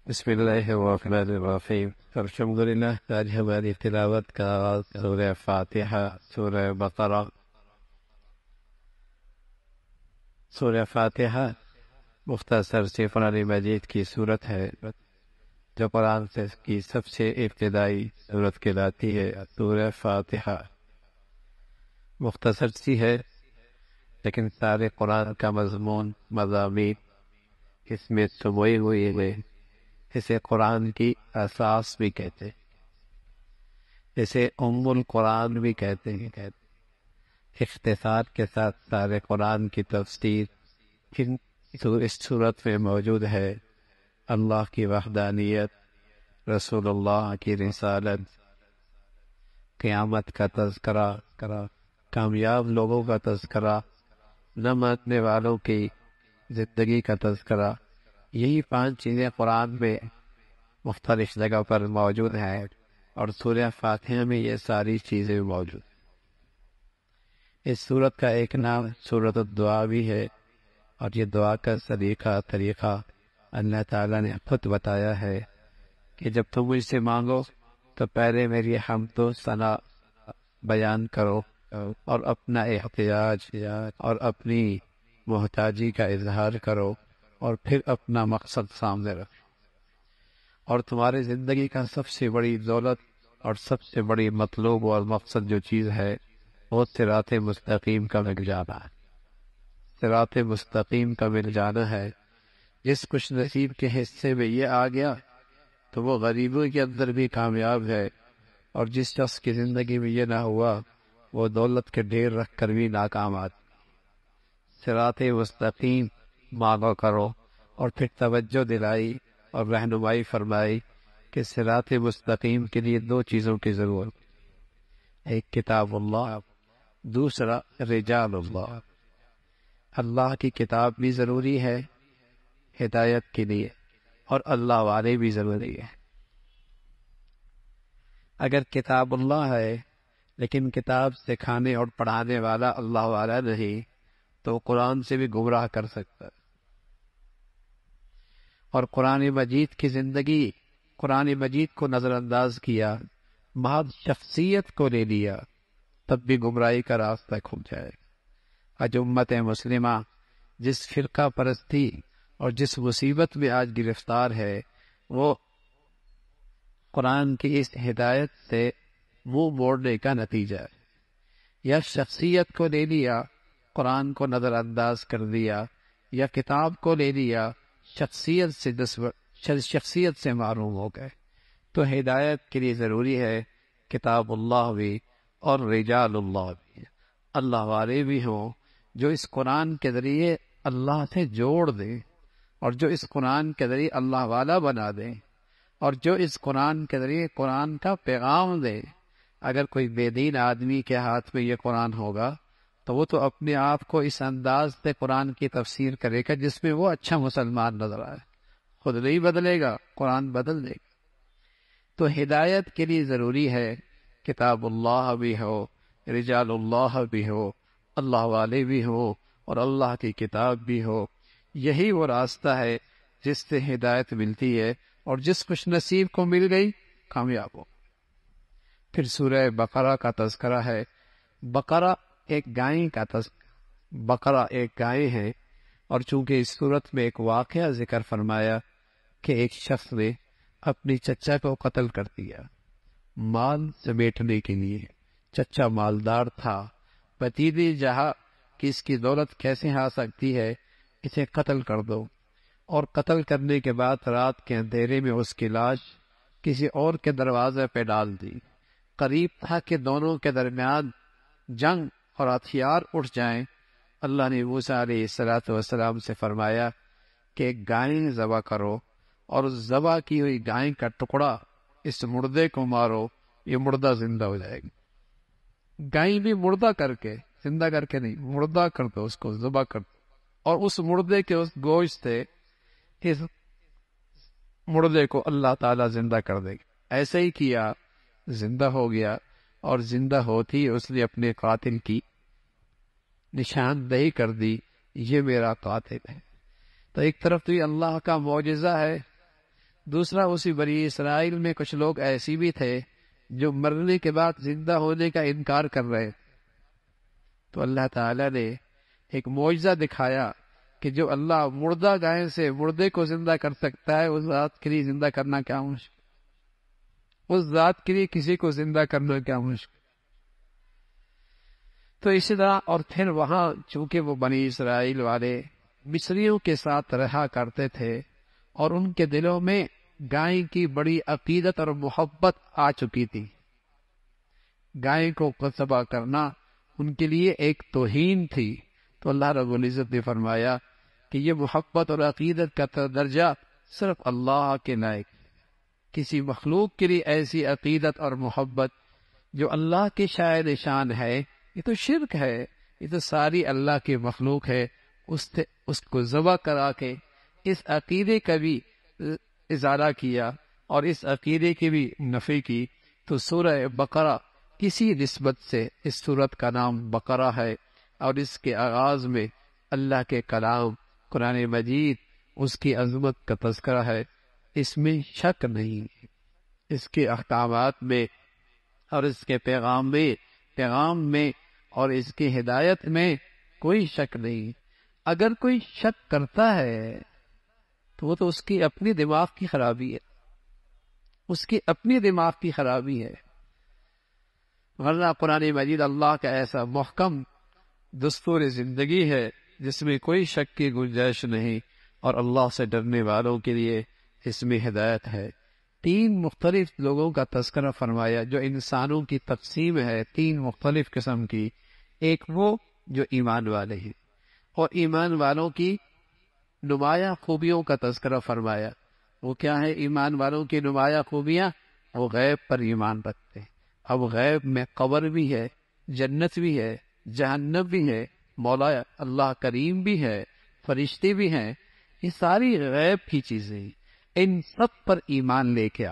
بسم اللہ الرحمن الرحیم۔ الحمدللہ، آج ہماری تلاوت کا آغاز سورہ فاتحہ، سورہ بقرہ۔ سورہ فاتحہ مختصر سی قرآن مجید کی صورت ہے جو قرآن کی سب سے ابتدائی صورت کہلاتی ہے۔ سورہ فاتحہ مختصر سی ہے لیکن سارے قرآن کا مضامین اس میں سموئے ہوئے ہیں۔ اسے قرآن کی اساس بھی کہتے ہیں، اسے ام القرآن بھی کہتے ہیں۔ اختصار کے ساتھ سارے قرآن کی تفسیر اس صورت میں موجود ہے۔ اللہ کی وحدانیت، رسول اللہ کی رسالت، قیامت کا تذکرہ، کامیاب لوگوں کا تذکرہ، نہ ماننے والوں کی زندگی کا تذکرہ۔ یہی 5 چیزیں قرآن میں مختلف جگہ پر موجود ہیں اور سورہ فاتحہ میں یہ ساری چیزیں موجود ہیں۔ اس سورت کا ایک نام سورت الدعا بھی ہے، اور یہ دعا کا طریقہ اللہ تعالیٰ نے خود بتایا ہے کہ جب تم مجھ سے مانگو تو پہلے میری حمد و ثنا بیان کرو اور اپنا احتیاج اور اپنی محتاجی کا اظہار کرو، اور پھر اپنا مقصد سامنے رکھو۔ اور تمہاری زندگی کا سب سے بڑی دولت اور سب سے بڑی مطلوب اور مقصد جو چیز ہے وہ صراط مستقیم کا مل جانا ہے۔ صراط مستقیم کا مل جانا ہے۔ جس خوش نصیب کے حصے میں یہ آ گیا تو وہ غریبوں کے اندر بھی کامیاب ہے، اور جس شخص کی زندگی میں یہ نہ ہوا وہ دولت کے ڈھیر رکھ کر بھی ناکام آتی۔ صراط مستقیم مانگو کرو، اور پھر توجہ دلائی اور رہنمائی فرمائی کہ صراط مستقیم کے لیے 2 چیزوں کی ضرورت، ایک کتاب اللہ، دوسرا رجال اللہ۔ اللہ کی کتاب بھی ضروری ہے ہدایت کے لیے، اور اللہ والے بھی ضروری ہے۔ اگر کتاب اللہ ہے لیکن کتاب سکھانے اور پڑھانے والا اللہ والا نہیں تو قرآن سے بھی گمراہ کر سکتا ہے۔ اور قرآن مجید کی زندگی، قرآن مجید کو نظر انداز کیا، محض شخصیت کو لے لیا، تب بھی گمراہی کا راستہ کھل جائے گا۔ آج امت مسلمہ جس فرقہ پرستی اور جس مصیبت میں آج گرفتار ہے وہ قرآن کی اس ہدایت سے منہ موڑنے کا نتیجہ ہے۔ یا شخصیت کو لے لیا، قرآن کو نظر انداز کر دیا، یا کتاب کو لے لیا، شخصیت سے معروم ہو گئے۔ تو ہدایت کے لیے ضروری ہے کتاب اللہ بھی اور رجال اللہ بھی، اللہ والے بھی ہوں جو اس قرآن کے ذریعے اللہ سے جوڑ دیں، اور جو اس قرآن کے ذریعے اللہ والا بنا دیں، اور جو اس قرآن کے ذریعے قرآن کا پیغام دیں۔ اگر کوئی بے دین آدمی کے ہاتھ میں یہ قرآن ہوگا تو وہ تو اپنے آپ کو اس انداز سے قرآن کی تفسیر کرے گا جس میں وہ اچھا مسلمان نظر آئے، خود نہیں بدلے گا، قرآن بدل دے گا۔ تو ہدایت کے لیے ضروری ہے کتاب اللہ بھی ہو، رجال اللہ بھی ہو، اللہ والے بھی ہو، اور اللہ کی کتاب بھی ہو۔ یہی وہ راستہ ہے جس سے ہدایت ملتی ہے، اور جس خوش نصیب کو مل گئی کامیاب ہو۔ پھر سورہ بقرہ کا تذکرہ ہے۔ بقرہ ایک گائے کا بقرہ ایک گائے ہے، اور چونکہ اس صورت میں ایک واقعہ ذکر فرمایا کہ ایک شخص نے اپنی چچا کو قتل کر دیا مال سمیٹنے کے لیے۔ چچا مالدار تھا، بتیجے جہاں کہ اس کی دولت کیسے آ سکتی ہے، اسے قتل کر دو۔ اور قتل کرنے کے بعد رات کے اندھیرے میں اس کی لاش کسی اور کے دروازے پہ ڈال دی۔ قریب تھا کہ دونوں کے درمیان جنگ اور ہتھیار اٹھ جائیں۔ اللہ نے موسیٰ علیہ السلام سے فرمایا کہ ایک گائے ذبح کرو، اور اس ذبح کی ہوئی گائے کا ٹکڑا اس مردے کو مارو، یہ مردہ زندہ ہو جائے گا۔ گائے بھی مردہ کر کے، زندہ کر کے نہیں، مردہ کر دو، اس کو ذبح کر دو، اور اس مردے کے اس گوشت سے اس مردے کو اللہ تعالیٰ زندہ کر دے گا۔ ایسے ہی کیا، زندہ ہو گیا، اور زندہ ہوتی اس نے اپنے قاتل کی نشاندہی کر دی، یہ میرا قاتل ہے۔ تو ایک طرف تو یہ اللہ کا معجزہ ہے، دوسرا اسی بنی اسرائیل میں کچھ لوگ ایسی بھی تھے جو مرنے کے بعد زندہ ہونے کا انکار کر رہے، تو اللہ تعالی نے ایک معجزہ دکھایا کہ جو اللہ مردہ گائے سے مردے کو زندہ کر سکتا ہے، اس ذات کے لیے زندہ کرنا کیا مشکل، اس ذات کے لیے کسی کو زندہ کرنا کیا مشکل۔ تو اسی طرح اور پھر وہاں چونکہ وہ بنی اسرائیل والے مصریوں کے ساتھ رہا کرتے تھے اور ان کے دلوں میں گائے کی بڑی عقیدت اور محبت آ چکی تھی، گائے کو ذبح کرنا ان کے لیے ایک توہین تھی، تو اللہ رب العزت نے فرمایا کہ یہ محبت اور عقیدت کا درجہ صرف اللہ کے لائق ہے۔ کسی مخلوق کے لیے ایسی عقیدت اور محبت جو اللہ کے شاعر شان ہے، یہ تو شرک ہے، یہ تو ساری اللہ کی مخلوق ہے، اس کو ذبح کرا کے اس عقیدے کا بھی ازالہ کیا اور اس عقیدے کی بھی نفی کی۔ تو سورہ بقرہ کسی نسبت سے اس سورت کا نام بقرہ ہے، اور اس کے آغاز میں اللہ کے کلام قرآن مجید اس کی عظمت کا تذکرہ ہے، اس میں شک نہیں، اس کے احکامات میں اور اس کے پیغام میں اور اس کی ہدایت میں کوئی شک نہیں۔ اگر کوئی شک کرتا ہے تو وہ تو اس کی اپنی دماغ کی خرابی ہے، اس کی اپنی دماغ کی خرابی ہے، ورنہ قرآن مجید اللہ کا ایسا محکم دستور زندگی ہے جس میں کوئی شک کی گنجائش نہیں، اور اللہ سے ڈرنے والوں کے لیے اس میں ہدایت ہے۔ 3 مختلف لوگوں کا تذکرہ فرمایا جو انسانوں کی تقسیم ہے، 3 مختلف قسم کی۔ ایک وہ جو ایمان والے ہیں، اور ایمان والوں کی نمایاں خوبیوں کا تذکرہ فرمایا۔ وہ کیا ہے ایمان والوں کی نمایاں خوبیاں؟ وہ غیب پر ایمان رکھتے ہیں۔ اب غیب میں قبر بھی ہے، جنت بھی ہے، جہنم بھی ہے، مولا اللہ کریم بھی ہے، فرشتے بھی ہیں، یہ ساری غیب کی چیزیں ہیں۔ ان سب پر ایمان لے کے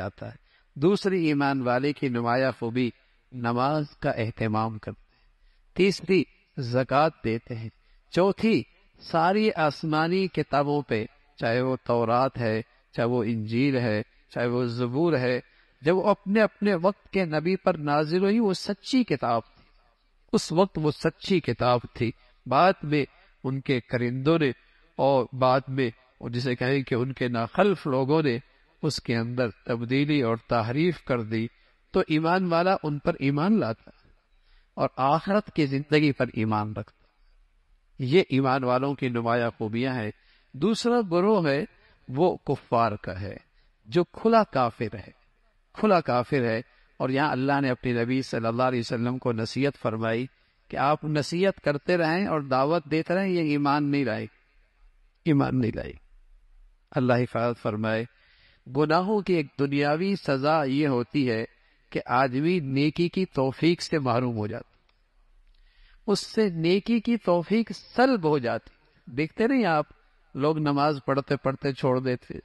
آتا ہے۔ دوسری ایمان والے کی نمایاں خوبی نماز کا اہتمام کرتے ہیں، تیسری زکوٰۃ دیتے ہیں، چوتھی ساری آسمانی کتابوں پہ، چاہے وہ تورات ہے، چاہے وہ انجیل ہے، چاہے وہ زبور ہے، جب وہ اپنے اپنے وقت کے نبی پر نازل ہوئی، وہ سچی کتاب تھی، اس وقت وہ سچی کتاب تھی۔ بعد میں ان کے کرندوں نے اور بعد میں جسے کہیں کہ ان کے ناخلف لوگوں نے اس کے اندر تبدیلی اور تحریف کر دی، تو ایمان والا ان پر ایمان لاتا اور آخرت کی زندگی پر ایمان رکھتا۔ یہ ایمان والوں کی نمایاں خوبیاں ہیں۔ دوسرا گروہ ہے وہ کفار کا ہے جو کھلا کافر ہے، اور یہاں اللہ نے اپنے نبی صلی اللہ علیہ وسلم کو نصیحت فرمائی کہ آپ نصیحت کرتے رہیں اور دعوت دیتے رہیں، یہ ایمان نہیں لائے۔ اللہ حفاظت فرمائے۔ گناہوں کی ایک دنیاوی سزا یہ ہوتی ہے کہ آدمی نیکی کی توفیق سے محروم ہو جاتا، اس سے نیکی کی توفیق سلب ہو جاتی۔ دیکھتے نہیں آپ لوگ نماز پڑھتے پڑھتے چھوڑ دیتے،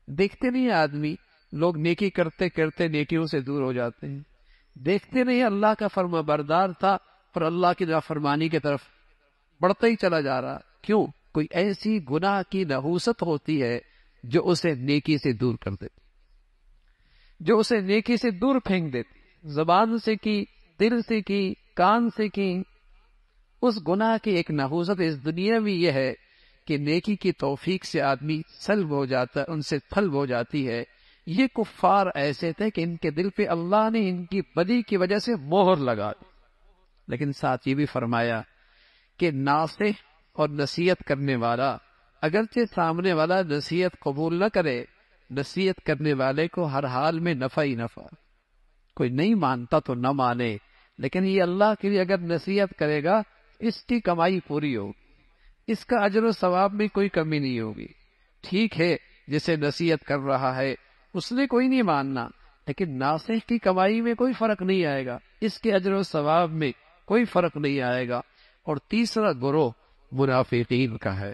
دیکھتے نہیں آدمی لوگ نیکی کرتے کرتے نیکیوں سے دور ہو جاتے ہیں، دیکھتے نہیں اللہ کا فرما بردار تھا اور اللہ کی نافرمانی کی طرف بڑھتا ہی چلا جا رہا۔ کیوں؟ کوئی ایسی گناہ کی نحوست ہوتی ہے جو اسے نیکی سے دور کر دیتی، جو اسے نیکی سے دور پھینک دیتی، زبان سے کی، دل سے کی، کان سے کی۔ اس گناہ کی ایک نحوست اس دنیا میں یہ ہے کہ نیکی کی توفیق سے آدمی سلب ہو جاتا ہے، ان سے طلب ہو جاتی ہے۔ یہ کفار ایسے تھے کہ ان کے دل پہ اللہ نے ان کی بدی کی وجہ سے مہر لگا دی، لیکن ساتھ یہ بھی فرمایا کہ ناصح اور نصیحت کرنے والا، اگرچہ سامنے والا نصیحت قبول نہ کرے، نصیحت کرنے والے کو ہر حال میں نفع ہی نفع، کوئی نہیں مانتا تو نہ مانے، لیکن یہ اللہ کے لیے اگر نصیحت کرے گا اس کی کمائی پوری ہوگی، اس کا اجر و ثواب میں کوئی کمی نہیں ہوگی۔ ٹھیک ہے جسے نصیحت کر رہا ہے اس نے کوئی نہیں ماننا، لیکن ناصح کی کمائی میں کوئی فرق نہیں آئے گا، اس کے اجر و ثواب میں کوئی فرق نہیں آئے گا۔ اور تیسرا گروہ منافقین کا ہے،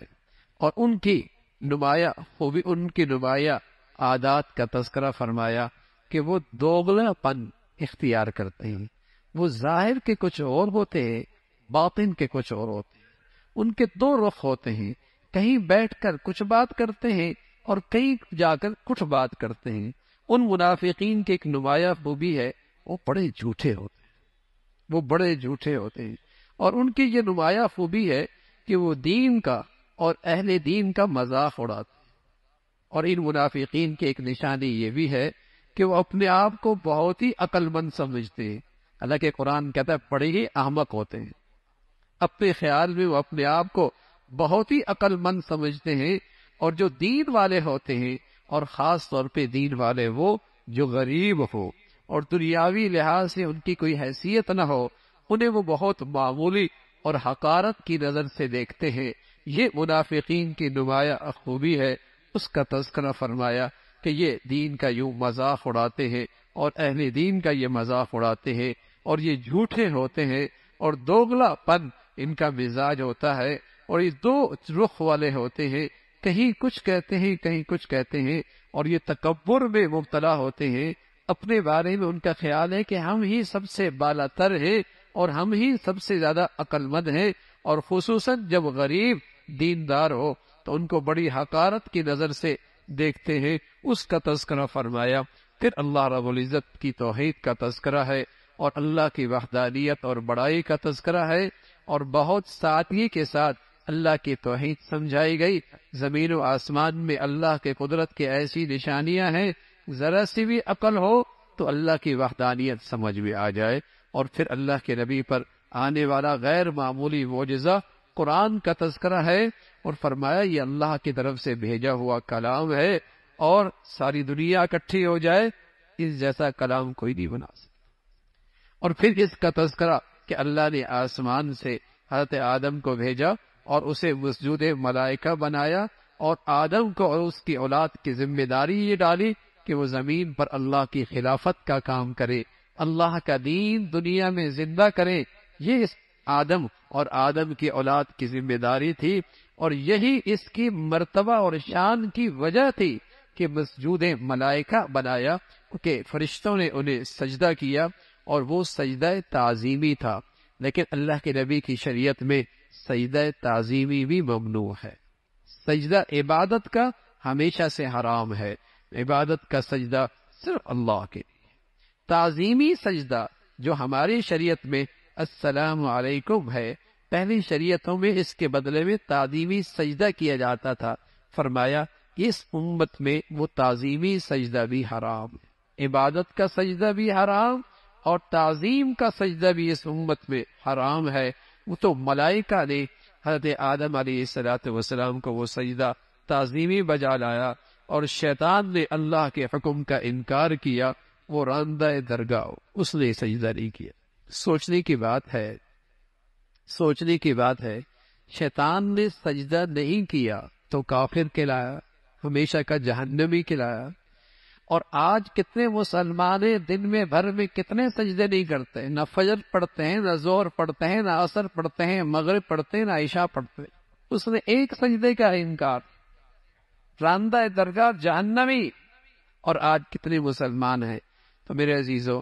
اور ان کی نمایاں خوبی، ان کی نمایاں عادات کا تذکرہ فرمایا کہ وہ دوغلا پن اختیار کرتے ہیں، وہ ظاہر کے کچھ اور ہوتے ہیں، باطن کے کچھ اور ہوتے ہیں۔ ان کے 2 رخ ہوتے ہیں، کہیں بیٹھ کر کچھ بات کرتے ہیں اور کہیں جا کر کچھ بات کرتے ہیں۔ ان منافقین کی ایک نمایاں خوبی ہے، وہ بڑے جھوٹے ہوتے ہیں، وہ بڑے جھوٹے ہوتے ہیں، اور ان کی یہ نمایاں خوبی ہے کہ وہ دین کا اور اہل دین کا مذاق اڑاتے ہیں۔ اور ان منافقین کی ایک نشانی یہ بھی ہے کہ وہ اپنے آپ کو بہت ہی عقل مند سمجھتے ہیں، حالانکہ قرآن کہتا ہے بڑے ہی احمق ہوتے ہیں۔ اپنے خیال میں وہ اپنے آپ کو بہت ہی عقل مند سمجھتے ہیں، اور جو دین والے ہوتے ہیں، اور خاص طور پہ دین والے وہ جو غریب ہو اور دنیاوی لحاظ سے ان کی کوئی حیثیت نہ ہو، انہیں وہ بہت معمولی اور حقارت کی نظر سے دیکھتے ہیں۔ یہ منافقین کی نمایاں خوبی ہے، اس کا تذکرہ فرمایا کہ یہ دین کا یوں مذاق اڑاتے ہیں اور اہل دین کا یہ مذاق اڑاتے ہیں، اور یہ جھوٹے ہوتے ہیں، اور دوغلا پن ان کا مزاج ہوتا ہے، اور یہ دو رخ والے ہوتے ہیں، کہیں کچھ کہتے ہیں کہیں کچھ کہتے ہیں، اور یہ تکبر میں مبتلا ہوتے ہیں۔ اپنے بارے میں ان کا خیال ہے کہ ہم ہی سب سے بالا تر ہیں اور ہم ہی سب سے زیادہ عقل مند ہیں، اور خصوصاً جب غریب دیندار ہو تو ان کو بڑی حقارت کی نظر سے دیکھتے ہیں۔ اس کا تذکرہ فرمایا۔ پھر اللہ رب العزت کی توحید کا تذکرہ ہے، اور اللہ کی وحدانیت اور بڑائی کا تذکرہ ہے، اور بہت سادگی کے ساتھ اللہ کی توحید سمجھائی گئی۔ زمین و آسمان میں اللہ کے قدرت کی ایسی نشانیاں ہیں، ذرا سی بھی عقل ہو تو اللہ کی وحدانیت سمجھ میں آ جائے۔ اور پھر اللہ کے نبی پر آنے والا غیر معمولی معجزہ قرآن کا تذکرہ ہے، اور فرمایا یہ اللہ کی طرف سے بھیجا ہوا کلام ہے، اور ساری دنیا اکٹھی ہو جائے اس جیسا کلام کوئی نہیں بنا سکتا۔ اور پھر اس کا تذکرہ کہ اللہ نے آسمان سے حضرت آدم کو بھیجا اور اسے مسجود ملائکہ بنایا، اور آدم کو اور اس کی اولاد کی ذمہ داری یہ ڈالی کہ وہ زمین پر اللہ کی خلافت کا کام کرے، اللہ کا دین دنیا میں زندہ کرے۔ یہ اس آدم اور آدم کی اولاد کی ذمہ داری تھی، اور یہی اس کی مرتبہ اور شان کی وجہ تھی کہ مسجود ملائکہ بنایا، کہ فرشتوں نے انہیں سجدہ کیا، اور وہ سجدہ تعظیمی تھا۔ لیکن اللہ کے نبی کی شریعت میں سجدہ تعظیمی بھی ممنوع ہے۔ سجدہ عبادت کا ہمیشہ سے حرام ہے، عبادت کا سجدہ صرف اللہ کے لیے۔ تعظیمی سجدہ جو ہماری شریعت میں السلام علیکم ہے، پہلی شریعتوں میں اس کے بدلے میں تعظیمی سجدہ کیا جاتا تھا۔ فرمایا اس امت میں وہ تعظیمی سجدہ بھی حرام ہے، عبادت کا سجدہ بھی حرام اور تعظیم کا سجدہ بھی اس امت میں حرام ہے۔ وہ تو ملائکہ نے حضرت آدم علیہ السلام کو وہ سجدہ تعظیمی بجا لایا، اور شیطان نے اللہ کے حکم کا انکار کیا، وہ راندہ درگاہ، اس نے سجدہ نہیں کیا۔ سوچنے کی بات ہے، سوچنے کی بات ہے، شیطان نے سجدہ نہیں کیا تو کافر کہلایا، ہمیشہ کا جہنمی کہلایا۔ اور آج کتنے مسلمان دن میں بھر میں کتنے سجدے نہیں کرتے، نہ فجر پڑھتے ہیں، نہ ظہر پڑھتے ہیں، نہ عصر پڑھتے ہیں، مغرب پڑھتے ہیں، نہ عشاء پڑھتے ہیں۔ اس نے ایک سجدے کا انکار، راندہ درگاہ جہنمی۔ اور آج کتنے مسلمان ہیں۔ تو میرے عزیزو،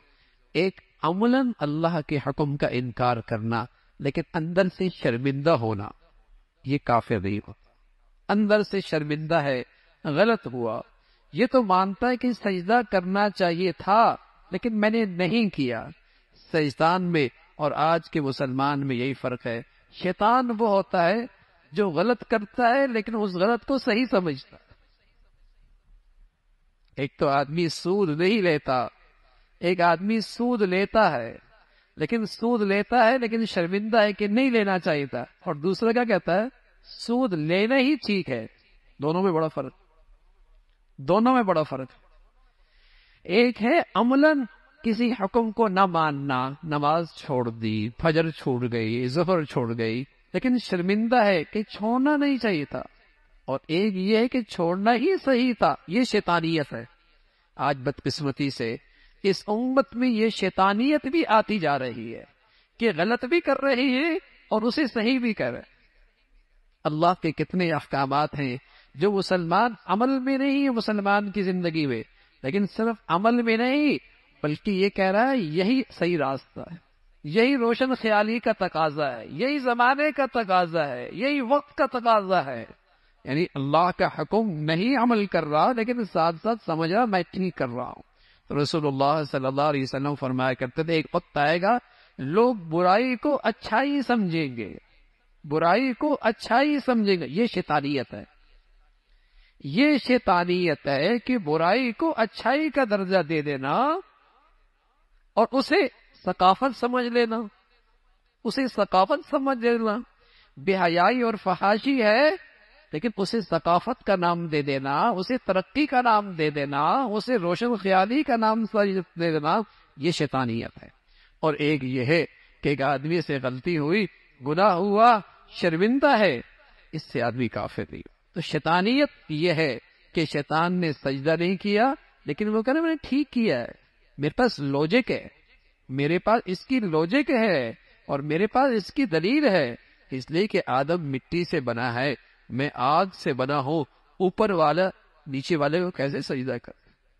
ایک عملاً اللہ کے حکم کا انکار کرنا لیکن اندر سے شرمندہ ہونا، یہ کافر نہیں ہوتا۔ اندر سے شرمندہ ہے، غلط ہوا، یہ تو مانتا ہے کہ سجدہ کرنا چاہیے تھا لیکن میں نے نہیں کیا۔ شیطان میں اور آج کے مسلمان میں یہی فرق ہے۔ شیطان وہ ہوتا ہے جو غلط کرتا ہے لیکن اس غلط کو صحیح سمجھتا ہے۔ ایک تو آدمی سود نہیں لیتا، ایک آدمی سود لیتا ہے لیکن شرمندہ ہے کہ نہیں لینا چاہیے تھا، اور دوسرا کیا کہتا ہے سود لینا ہی ٹھیک ہے۔ دونوں میں بڑا فرق ہے۔ ایک ہے عملاً کسی حکم کو نہ ماننا، نماز چھوڑ دی، فجر چھوڑ گئی، ظہر چھوڑ گئی، لیکن شرمندہ ہے کہ چھوڑنا نہیں چاہیے تھا۔ اور ایک یہ ہے کہ چھوڑنا ہی صحیح تھا، یہ شیطانیت ہے۔ آج بدقسمتی سے اس امت میں یہ شیطانیت بھی آتی جا رہی ہے کہ غلط بھی کر رہے ہیں اور اسے صحیح بھی کر رہے ہیں۔ اللہ کے کتنے احکامات ہیں جو مسلمان عمل میں نہیں ہے مسلمان کی زندگی میں، لیکن صرف عمل میں نہیں بلکہ یہ کہہ رہا ہے یہی صحیح راستہ ہے، یہی روشن خیالی کا تقاضا ہے، یہی زمانے کا تقاضا ہے، یہی وقت کا تقاضا ہے۔ یعنی اللہ کا حکم نہیں عمل کر رہا لیکن ساتھ ساتھ سمجھ رہا میں ٹھیک کر رہا ہوں. تو رسول اللہ صلی اللہ علیہ وسلم فرمایا کرتے تھے ایک وقت آئے گا لوگ برائی کو اچھائی سمجھیں گے، برائی کو اچھائی سمجھیں گے. یہ شیطانیت ہے، یہ شیطانیت ہے کہ برائی کو اچھائی کا درجہ دے دینا اور اسے ثقافت سمجھ لینا، اسے ثقافت سمجھ لینا. بے حیائی اور فحاشی ہے لیکن اسے ثقافت کا نام دے دینا، اسے ترقی کا نام دے دینا، اسے روشن خیالی کا نام دے دینا، یہ شیطانیت ہے. اور ایک یہ ہے کہ ایک آدمی سے غلطی ہوئی، گناہ ہوا، شرمندہ ہے، اس سے آدمی کافر نہیں. تو شیطانیت یہ ہے کہ شیطان نے سجدہ نہیں کیا لیکن وہ کہنا میں نے ٹھیک کیا ہے، میرے پاس لوجک ہے، میرے پاس اس کی لوجک ہے اور میرے پاس اس کی دلیل ہے، اس لیے کہ آدم مٹی سے بنا ہے، میں آگ سے بنا ہوں، اوپر والا نیچے والے کو کیسے سجدہ کر.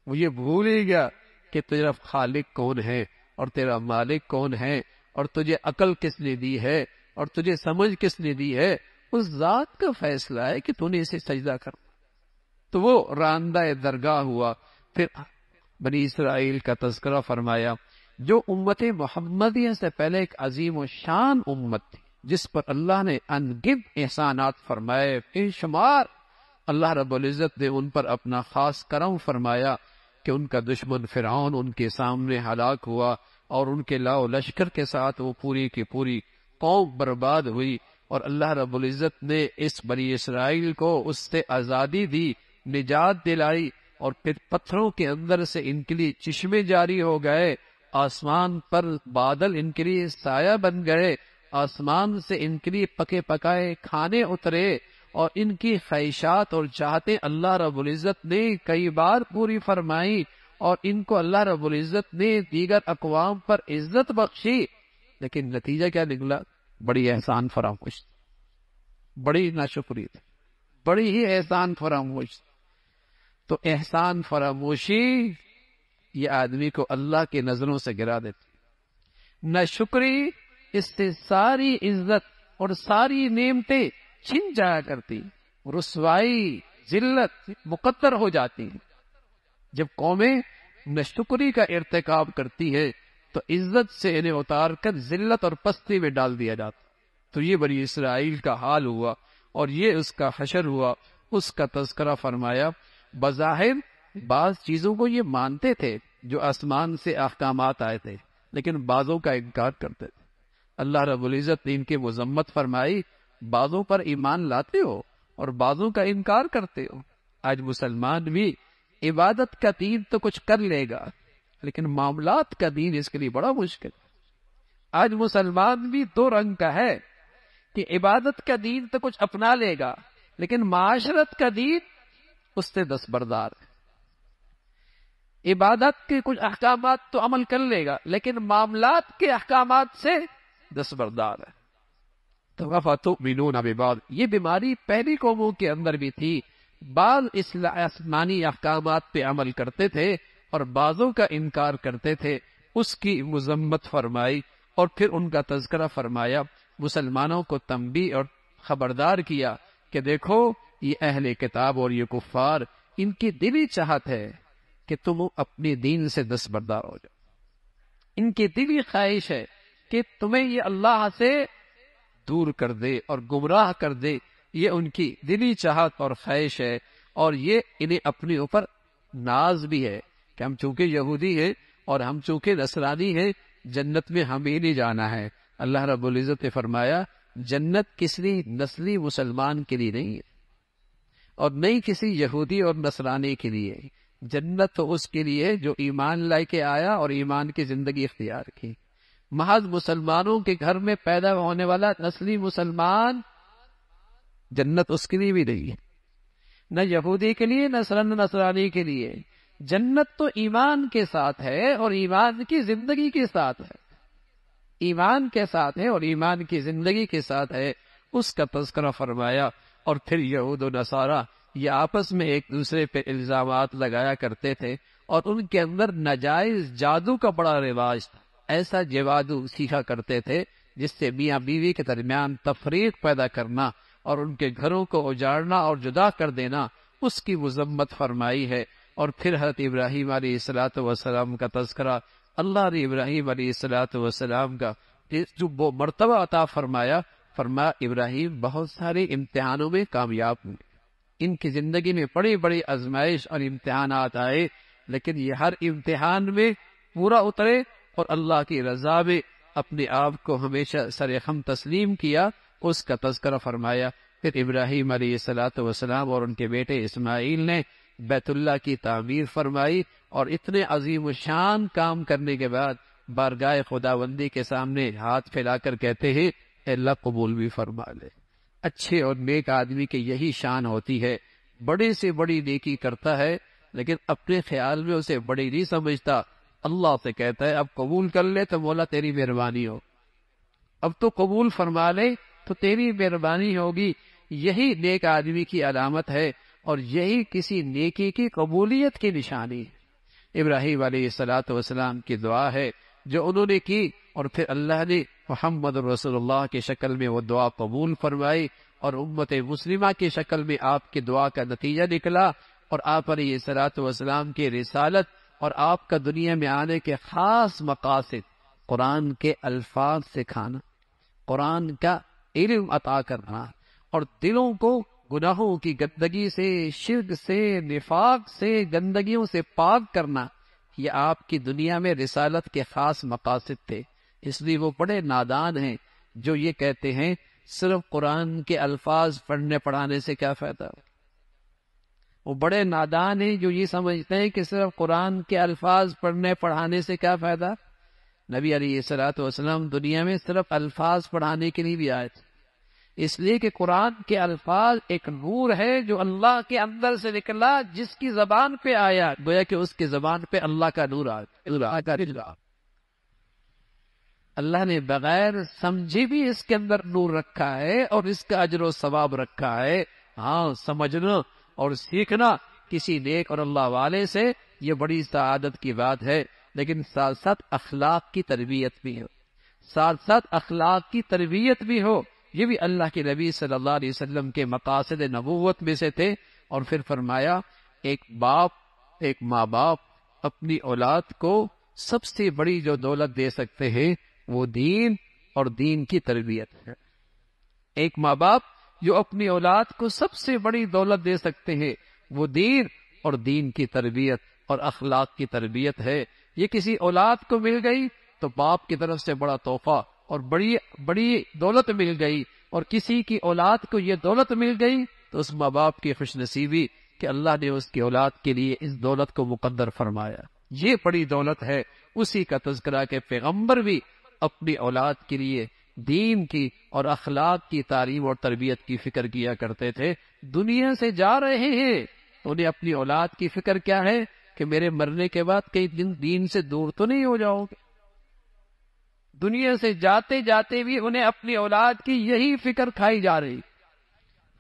وہ یہ بھول ہی گیا کہ تیرا خالق کون ہے اور تیرا مالک کون ہے اور تجھے عقل کس نے دی ہے اور تجھے سمجھ کس نے دی ہے. اس ذات کا فیصلہ ہے کہ تو نے اسے سجدہ کر. تو وہ راندہ درگاہ ہوا. پھر بنی اسرائیل کا تذکرہ فرمایا جو امت محمدیہ سے پہلے ایک عظیم و شان امت تھی جس پر اللہ نے ان گنت احسانات فرمائے، بے شمار. اللہ رب العزت نے ان پر اپنا خاص کرم فرمایا کہ ان کا دشمن فرعون ان کے سامنے ہلاک ہوا اور ان کے لاؤ لشکر کے ساتھ وہ پوری کی پوری قوم برباد ہوئی. اور اللہ رب العزت نے اس بنی اسرائیل کو اس سے آزادی دی، نجات دلائی، اور پھر پتھروں کے اندر سے ان کے لیے چشمے جاری ہو گئے، آسمان پر بادل ان کے لیے سایہ بن گئے، آسمان سے ان کے لیے پکے پکائے کھانے اترے، اور ان کی خواہشات اور چاہتیں اللہ رب العزت نے کئی بار پوری فرمائی، اور ان کو اللہ رب العزت نے دیگر اقوام پر عزت بخشی. لیکن نتیجہ کیا نکلا؟ بڑی احسان فراموش، بڑی ناشکری تھی، بڑی ہی احسان فراموش. تو احسان فراموشی یہ آدمی کو اللہ کی نظروں سے گرا دیتی. ناشکری اس سے ساری عزت اور ساری نعمتیں چھن جایا کرتی، رسوائی ذلت مقدر ہو جاتی ہیں. جب قومیں ناشکری کا ارتکاب کرتی ہے تو عزت سے انہیں اتار کر ذلت اور پستی میں ڈال دیا جاتا. تو یہ بنی اسرائیل کا حال ہوا اور یہ اس کا حشر ہوا. اس کا تذکرہ فرمایا بظاہر بعض چیزوں کو یہ مانتے تھے جو آسمان سے احکامات آئے تھے لیکن بعضوں کا انکار کرتے تھے. اللہ رب العزت نے ان کی مذمت فرمائی بعضوں پر ایمان لاتے ہو اور بعضوں کا انکار کرتے ہو. آج مسلمان بھی عبادت کا دین تو کچھ کر لے گا لیکن معاملات کا دین اس کے لیے بڑا مشکل. آج مسلمان بھی دو رنگ کا ہے کہ عبادت کا دین تو کچھ اپنا لے گا لیکن معاشرت کا دین اس سے دستبردار ہے. عبادت کے کچھ احکامات تو عمل کر لے گا لیکن معاملات کے احکامات سے دستبردار ہے. تو وَفَتُؤْمِنُونَ بِبَعْضٍ یہ بیماری پہلی قوموں کے اندر بھی تھی. بعض آسمانی احکامات پہ عمل کرتے تھے اور بعضوں کا انکار کرتے تھے. اس کی مذمت فرمائی اور پھر ان کا تذکرہ فرمایا. مسلمانوں کو تنبیہ اور خبردار کیا کہ دیکھو یہ اہل کتاب اور یہ کفار ان کی دلی چاہت ہے کہ تم اپنے دین سے دستبردار ہو جاؤ. ان کی دلی خواہش ہے کہ تمہیں یہ اللہ سے دور کر دے اور گمراہ کر دے. یہ ان کی دلی چاہت اور خواہش ہے اور یہ انہیں اپنے اوپر ناز بھی ہے کہ ہم چونکہ یہودی ہیں اور ہم چونکہ نصرانی ہیں جنت میں ہمیں نہیں جانا ہے. اللہ رب العزت نے فرمایا جنت کسی نسلی مسلمان کے لیے نہیں ہے اور نہیں کسی یہودی اور نصرانی کے لیے. جنت تو اس کے لیے جو ایمان لائے کے آیا اور ایمان کی زندگی اختیار کی. محض مسلمانوں کے گھر میں پیدا ہونے والا نسلی مسلمان جنت اس کے لیے بھی نہیں ہے، نہ یہودی کے لیے نہ نصرانی کے لیے. جنت تو ایمان کے ساتھ ہے اور ایمان کی زندگی کے ساتھ ہے. ایمان کے ساتھ ہے اور ایمان کی زندگی کے ساتھ ہے. اس کا تذکرہ فرمایا. اور پھر یہود و نصارہ یہ آپس میں ایک دوسرے پہ الزامات لگایا کرتے تھے اور ان کے اندر ناجائز جادو کا بڑا رواج تھا. ایسا جادو سیکھا کرتے تھے جس سے میاں بیوی کے درمیان تفریق پیدا کرنا اور ان کے گھروں کو اجاڑنا اور جدا کر دینا، اس کی مذمت فرمائی ہے۔ اور پھر حضرت ابراہیم علیہ الصلوۃ والسلام کا تذکرہ، اللہ نے ابراہیم علیہ الصلوۃ والسلام کا جو وہ مرتبہ عطا فرمایا ابراہیم بہت سارے امتحانوں میں کامیاب ہوئے، ان کی زندگی میں بڑی بڑی آزمائش اور امتحانات آئے، لیکن یہ ہر امتحان میں پورا اترے اور اللہ کی رضا میں اپنے آپ کو ہمیشہ سرخم تسلیم کیا، اس کا تذکرہ فرمایا۔ پھر ابراہیم علیہ الصلوۃ والسلام اور ان کے بیٹے اسماعیل نے بیت اللہ کی تعمیر فرمائی، اور اتنے عظیم الشان کام کرنے کے بعد بارگاہ خداوندی کے سامنے ہاتھ پھیلا کر کہتے ہیں اے اللہ قبول بھی فرما لے۔ اچھے اور نیک آدمی کی یہی شان ہوتی ہے، بڑے سے بڑی نیکی کرتا ہے لیکن اپنے خیال میں اسے بڑی نہیں سمجھتا، اللہ سے کہتا ہے اب قبول کر لے تو مولا تیری مہربانی ہو، اب تو قبول فرما لے تو تیری مہربانی ہوگی۔ یہی نیک آدمی کی علامت ہے، اور یہی کسی نیکی کی قبولیت کی نشانی ہے۔ ابراہیم علیہ الصلوۃ والسلام کی دعا ہے جو انہوں نے کی، اور پھر اللہ نے محمد رسول اللہ کی شکل میں وہ دعا قبول فرمائی، اور امت مسلمہ کی شکل میں آپ کی دعا کا نتیجہ نکلا، اور آپ علیہ الصلوۃ والسلام کی رسالت اور آپ کا دنیا میں آنے کے خاص مقاصد، قرآن کے الفاظ سکھانا، قرآن کا علم عطا کرنا، اور دلوں کو گناہوں کی گندگی سے، شرک سے، نفاق سے، گندگیوں سے پاک کرنا، یہ آپ کی دنیا میں رسالت کے خاص مقاصد تھے۔ اس لیے وہ بڑے نادان ہیں جو یہ کہتے ہیں صرف قرآن کے الفاظ پڑھنے پڑھانے سے کیا فائدہ۔ وہ بڑے نادان ہیں جو یہ سمجھتے ہیں کہ صرف قرآن کے الفاظ پڑھنے پڑھانے سے کیا فائدہ۔ نبی علیہ الصلوۃ والسلام دنیا میں صرف الفاظ پڑھانے کے لیے بھی آئے تھے، اس لیے کہ قرآن کے الفاظ ایک نور ہے جو اللہ کے اندر سے نکلا، جس کی زبان پہ آیا گویا کہ اس کی زبان پہ اللہ کا نور آیا۔ اللہ نے بغیر سمجھے بھی اس کے اندر نور رکھا ہے اور اس کا اجر و ثواب رکھا ہے۔ ہاں، سمجھنا اور سیکھنا کسی نیک اور اللہ والے سے یہ بڑی سعادت کی بات ہے، لیکن ساتھ ساتھ اخلاق کی تربیت بھی ہو، ساتھ ساتھ اخلاق کی تربیت بھی ہو، یہ بھی اللہ کے نبی صلی اللہ علیہ وسلم کے مقاصد نبوت میں سے تھے۔ اور پھر فرمایا ایک ماں باپ اپنی اولاد کو سب سے بڑی جو دولت دے سکتے ہیں وہ دین اور دین کی تربیت ہے۔ ایک ماں باپ جو اپنی اولاد کو سب سے بڑی دولت دے سکتے ہیں وہ دین اور دین کی تربیت اور اخلاق کی تربیت ہے۔ یہ کسی اولاد کو مل گئی تو باپ کی طرف سے بڑا تحفہ اور بڑی دولت مل گئی، اور کسی کی اولاد کو یہ دولت مل گئی تو اس ماں باپ کی خوش نصیبی کہ اللہ نے اس کی اولاد کے لیے اس دولت کو مقدر فرمایا۔ یہ بڑی دولت ہے، اسی کا تذکرہ کہ پیغمبر بھی اپنی اولاد کے لیے دین کی اور اخلاق کی تعلیم اور تربیت کی فکر کیا کرتے تھے۔ دنیا سے جا رہے ہیں، انہیں اپنی اولاد کی فکر کیا ہے کہ میرے مرنے کے بعد کئی دن دین سے دور تو نہیں ہو جاؤ گے۔ دنیا سے جاتے جاتے بھی انہیں اپنی اولاد کی یہی فکر کھائی جا رہی،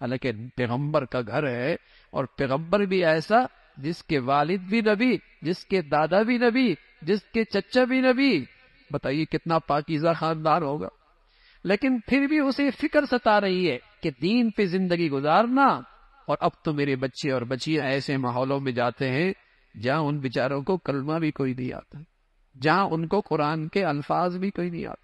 حالانکہ پیغمبر کا گھر ہے، اور پیغمبر بھی ایسا جس کے والد بھی نبی، جس کے دادا بھی نبی، جس کے چچا بھی نبی، بتائیے کتنا پاکیزہ خاندان ہوگا، لیکن پھر بھی اسے فکر ستا رہی ہے کہ دین پہ زندگی گزارنا۔ اور اب تو میرے بچے اور بچیاں ایسے ماحولوں میں جاتے ہیں جہاں ان بیچاروں کو کلمہ بھی کوئی نہیں آتا، جہاں ان کو قرآن کے الفاظ بھی کوئی نہیں آتے،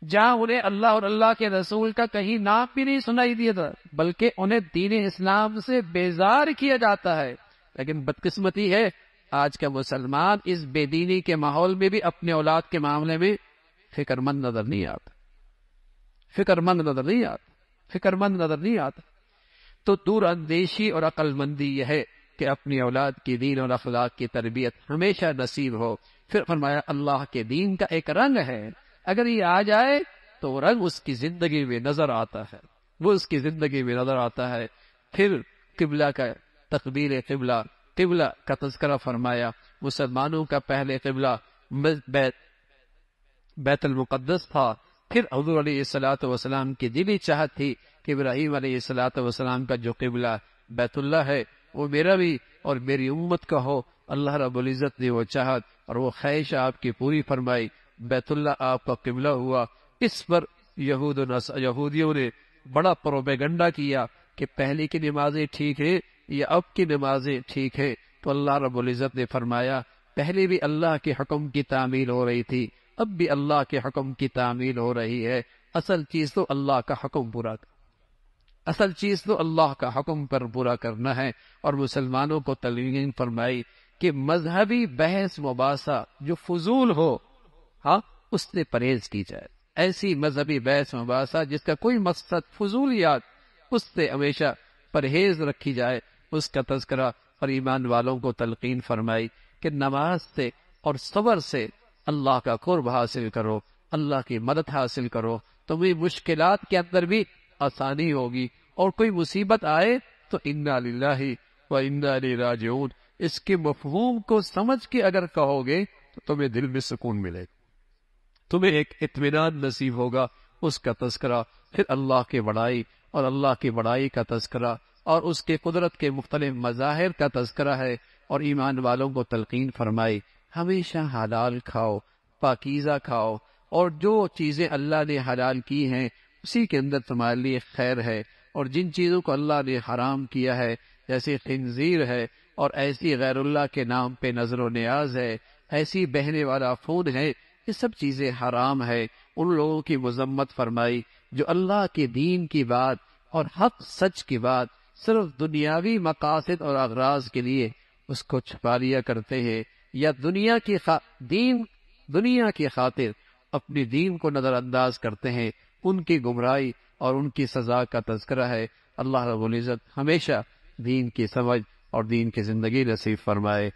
جہاں انہیں اللہ اور اللہ کے رسول کا کہیں نام بھی نہیں سنائی دیتا، بلکہ انہیں دین اسلام سے بیزار کیا جاتا ہے۔ لیکن بدقسمتی ہے آج کا مسلمان اس بے دینی کے ماحول میں بھی اپنے اولاد کے معاملے میں فکر مند نظر نہیں آتا، فکر مند نظر نہیں آتا۔ تو دور اندیشی اور عقل مندی یہ ہے کہ اپنی اولاد کی دین اور اخلاق کی تربیت ہمیشہ نصیب ہو۔ پھر فرمایا اللہ کے دین کا ایک رنگ ہے، اگر یہ آ جائے تو وہ رنگ اس کی زندگی میں نظر آتا ہے، پھر قبلہ کا تقبیل قبلہ کا تذکرہ فرمایا۔ مسلمانوں کا پہلے قبلہ بیت المقدس تھا، پھر حضور علیہ الصلوۃ والسلام کی دلی چاہت تھی کہ ابراہیم علیہ الصلوۃ والسلام کا جو قبلہ بیت اللہ ہے وہ میرا بھی اور میری امت کا ہو۔ اللہ رب العزت نے وہ چاہت اور وہ خواہش آپ کی پوری فرمائی، بیت اللہ آپ کا قبلہ ہوا۔ اس پر یہودیوں نے بڑا پروپیگنڈا کیا کہ پہلے کی نمازیں ٹھیک ہے یا اب کی نمازیں ٹھیک ہے، تو اللہ رب العزت نے فرمایا پہلے بھی اللہ کے حکم کی تعمیل ہو رہی تھی، اب بھی اللہ کے حکم کی تعمیل ہو رہی ہے۔ اصل چیز تو اللہ کا حکم پورا اصل چیز تو اللہ کا حکم پر پورا کرنا ہے۔ اور مسلمانوں کو تلقین فرمائی کہ مذہبی بحث مباحثہ جو فضول ہو، ہاں، اس سے پرہیز کی جائے۔ ایسی مذہبی بحث مباحثہ جس کا کوئی مقصد فضولیات، اس سے ہمیشہ پرہیز رکھی جائے، اس کا تذکرہ اور ایمان والوں کو تلقین فرمائی کہ نماز سے اور صبر سے اللہ کا قرب حاصل کرو، اللہ کی مدد حاصل کرو، تمہیں مشکلات کے اندر بھی آسانی ہوگی، اور کوئی مصیبت آئے تو انا للہ و انا الیہ راجعون، اس کے مفہوم کو سمجھ کے اگر کہو گے تو تمہیں دل میں سکون ملے گا، تمہیں ایک اطمینان نصیب ہوگا۔ اس کا تذکرہ پھر اللہ کی بڑائی اور اللہ کی بڑائی کا تذکرہ اور اس کے قدرت کے مختلف مظاہر کا تذکرہ ہے۔ اور ایمان والوں کو تلقین فرمائی ہمیشہ حلال کھاؤ، پاکیزہ کھاؤ، اور جو چیزیں اللہ نے حلال کی ہیں اسی کے اندر تمہارے لیے خیر ہے، اور جن چیزوں کو اللہ نے حرام کیا ہے جیسے خنزیر ہے اور ایسی غیر اللہ کے نام پہ نظر و نیاز ہے، ایسی بہنے والا خون ہے، یہ سب چیزیں حرام ہے۔ ان لوگوں کی مذمت فرمائی جو اللہ کے دین کی بات اور حق سچ کی بات صرف دنیاوی مقاصد اور اغراض کے لیے اس کو چھپا لیا کرتے ہیں، یا دنیا کی خاطر اپنی دین کو نظر انداز کرتے ہیں، ان کی گمراہی اور ان کی سزا کا تذکرہ ہے۔ اللہ رب العزت ہمیشہ دین کی سمجھ اور دین کی زندگی نصیب فرمائے۔